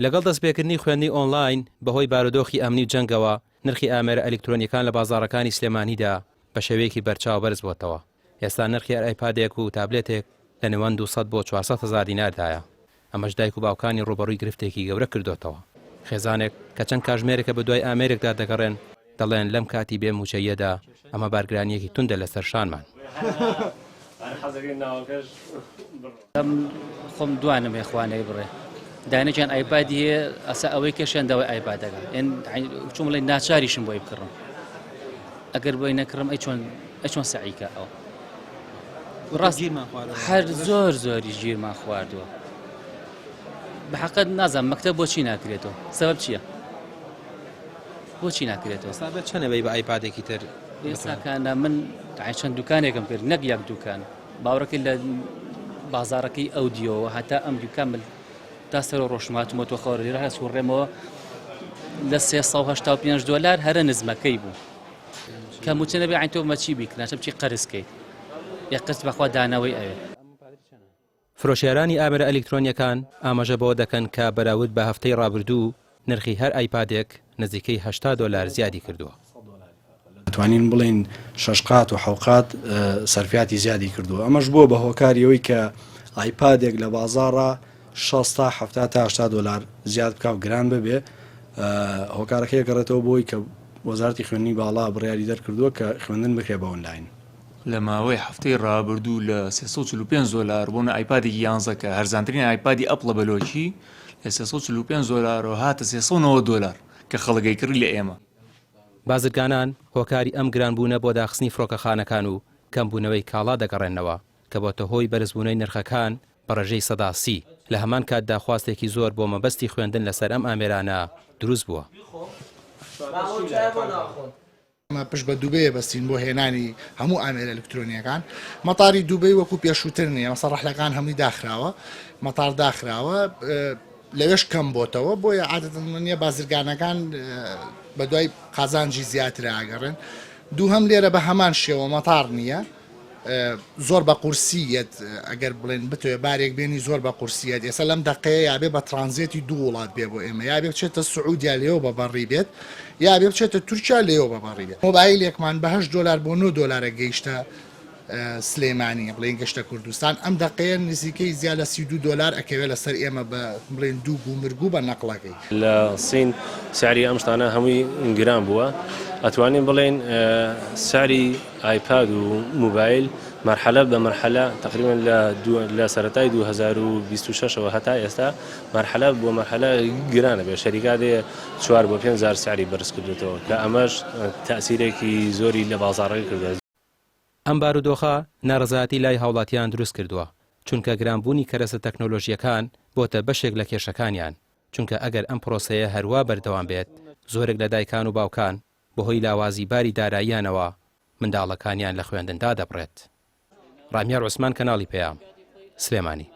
لەگەڵ دەستپێکردنی خوێندنی ئۆنلاین بەهۆی بارودۆخی ئەمنی و جەنگەوە نرخی ئامێرە ئەلکترۆنیەکان لە بازاڕەکانی سلێمانیدا بە شێوەیەکی بەرچاو بەرز بووەتەوە. ئێستا نرخی ئایپادێک و تابلێتێک لە نێوان 200 بۆ 400 هزار دیناردایە. ئەمەش دایک و باوکانی ڕوبەڕووی گرفتێکی گەورە کردوتەوە. خێزانێک کە چەند کاژمێرێکە بە دوای ئامێرێکدا دەگەڕێن دەڵێن لەم کاتی بێ موچەیەدا ئەمە بارگرانیەکی توندە لەسەر شانمان. خۆم دوانم هێخوانەی بڕێ داینەجان ئایپادی هەیە ئەسا ئەوەی کێشێن دەوای ئایپادەکە چۆن بڵێ ناچاریشم بۆی بکڕم ئەگەر بۆی نەکڕم ئەی چۆن سەعیکە ئەو ڕاست هەر زۆری ژیرمان خواردووە بەحەقەت نازانم مەکتەب بۆچی ناکرێتەوە سەبەب چییە؟ بۆچی ناکرێتەوە؟ سابەت چەنەوەی بە ئایپادێکی تر ئێستاکاندا من چەند دوکانێکم کرد نەک یەک دوکان باوڕەکەی لە بازارەکەی ئەو دیەوە هەتا ئەم دوکان تا سەر ڕۆژماتمەوە خۆڕێرە هە سوڕێمەوە لە $385 هەرە نزمەکەی بوو کە موچە نەبێ عین تۆ مەچی بیکرا چی قەرزکەیت یا قرس بەخوا دانەوەی ئەوێ. فرۆشیارانی ئامێرە ئەلکترۆنیەکان ئاماژە بەوە دەکەن کە بەراورد بە هەفتەی ڕابردوو نرخی هەر ئایپادێک نزیکەی $80 زیادی کردووە. توانین بڵین 6 قات و 7 قات سەرفیاتی زیادی کردووە. ئەمەش بۆ بە هۆکاریەوەی کە ئایپادێک لە بازاڕە 60 تا 70 تا $80 زیاد بکاو گران ببێ. هۆکارەکەی گەڕێتەوە بۆی کە وەزارەتی خوێندنی باڵا بڕیاری دەرکردووە کە خوێندن بکرێ بە ئۆنلاین. لە ماوەی هەفتەی ڕابردوو لە $345 بۆنە ئایپادێکی 11 کە هەرزانترین ئایپادی ئەپڵە بەلۆکی لە $345 و هاتە $390 کە خەڵگەی کردی لە ئێمە. بازرگانان هۆکاری ئەم گرانبوونە بۆ داخستنی فڕۆکەخانەکان و کەمبوونەوەی کاڵا دەگەڕێنەوە کە بۆتە هۆی بەرزبوونەی نرخەکان بە ڕێژەی 30 لە هەمان کاتدا خواستێکی زۆر بۆ مەبەستی خوێندن لەسەر ئەم ئامێرانە دروست بووە. پشت بە دووبەیە بەستین بۆ هێنانی هەموو ئامێرە ئەلکترۆنیەکان. مەتاری دووبەی وەکو پێشووتر نییە مەسەڕەحلەکان هەمووی داخراوە مەتار داخراوە لەوێش کەم بۆتەوە بۆیە عادەتەن بازرگانەکان بە دوای قازانجی زیاتر ئاگەڕێن. دوو هەم لێرە بە هەمان شێوە مەتار نییە زۆر بە قورسیەت ئەگەر بڵێن بتوێ بارێک بێنی زۆر بە قورسیەت ئێستا لەم دقەیە یابێ بە ترانزیتی دوو وڵات بێ بۆ ئێمە یابێ بچێتە سعودیا لێەوە بە بەڕی بێت یابێ بچێتە تورکیا لێەوە بە بەڕی بێت. مۆبایلێکمان بە $8 بۆ $9 گەیشتە سلێمانی بڵێن گەشتە کوردستان ئەم دقەیە نزیکەی زیاد لە $32 ئەکەوێت لەسەر ئێمە بە بڵێن دوو بوومرگوو بە نەقڵەکەی. لە سین سعری ئەم شتانە هەمووی گران بووە ئەتوانین بڵێن سعری ئایپاد و موبایل مرحلە بە مرحلە تقریبا لە سەرەتای 2026ەوە هەتا ئێستا مرحلە بۆ مرحلە گرانە بێ شەریکات 4 بۆ 5,000 سعری بەرز کردوێتەوە کە ئەمەش تەئسیرێکی زۆری لە بازاڕەکە کردووە. ئەم بارودۆخە ناڕەزایەتی لای هاوڵاتیان دروست کردووە چونکە گرانبوونی کەرەسە تەکنۆلۆژیەکان بۆتە بەشێک لە کێشەکانیان چونکە ئەگەر ئەم پرۆسەیە هەروە بەردەوام بێت زۆرێک لە دایکان و باوکان بەهۆی لاوازی باری داراییانەوە منداڵەکانیان لە خوێندندا دەبڕێت. ڕامیار عوسمان کەناڵی پێیام سلێمانی.